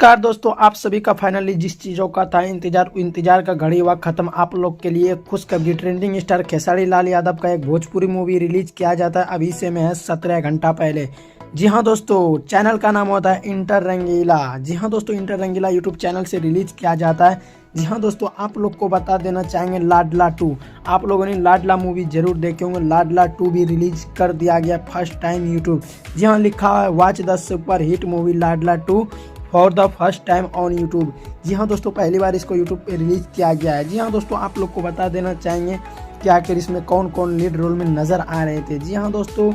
नमस्कार दोस्तों, आप सभी का फाइनली जिस चीज़ों का था इंतजार का घड़ी हुआ खत्म। आप लोग के लिए खुशखबरी, ट्रेंडिंग स्टार खेसारी लाल यादव का एक भोजपुरी मूवी रिलीज किया जाता है अभी से में है 17 घंटा पहले। जी हाँ दोस्तों, चैनल का नाम होता है इंटर रंगीला। जी हाँ दोस्तों, इंटर रंगीला यूट्यूब चैनल से रिलीज किया जाता है। जी हाँ दोस्तों, आप लोग को बता देना चाहेंगे लाडला 2, आप लोगों ने लाडला मूवी जरूर देखे होंगे। लाडला 2 भी रिलीज कर दिया गया फर्स्ट टाइम यूट्यूब। जी हाँ, लिखा है watch the super hit movie Ladla 2 for the first time on YouTube. जी हाँ दोस्तों, पहली बार इसको यूट्यूब पे रिलीज किया गया है। जी हाँ दोस्तों, आप लोग को बता देना चाहेंगे कि आखिर इसमें कौन कौन लीड रोल में नजर आ रहे थे। जी हाँ दोस्तों,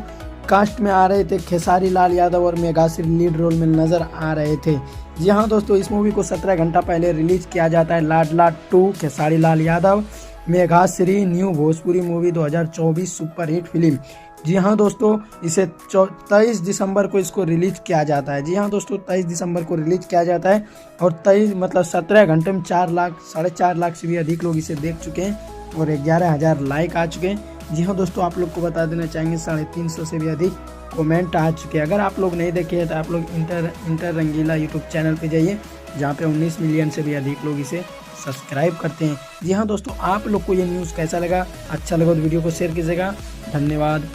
कास्ट में आ रहे थे खेसारी लाल यादव और मेघाश्री लीड रोल में नजर आ रहे थे। जी हाँ दोस्तों, इस मूवी को 17 घंटा पहले रिलीज किया जाता है। Ladla 2 Khesari Lal Yadav Meghashree new Bhojpuri movie 2024 super hit film. जी हाँ दोस्तों, इसे 23 दिसंबर को इसको रिलीज किया जाता है। जी हाँ दोस्तों, 23 दिसंबर को रिलीज किया जाता है और 23 मतलब 17 घंटे में 4 लाख 4.5 लाख से भी अधिक लोग इसे देख चुके हैं और 11,000 लाइक आ चुके हैं। जी हाँ दोस्तों, आप लोग को बता देना चाहेंगे 350 से भी अधिक कमेंट आ चुके हैं। अगर आप लोग नहीं देखे हैं तो आप लोग इंटर रंगीला यूट्यूब चैनल पे जाइए, जहाँ पे 19 मिलियन से भी अधिक लोग इसे सब्सक्राइब करते हैं। जी हाँ दोस्तों, आप लोग को ये न्यूज़ कैसा लगा? अच्छा लगा तो वीडियो को शेयर कीजिएगा। धन्यवाद।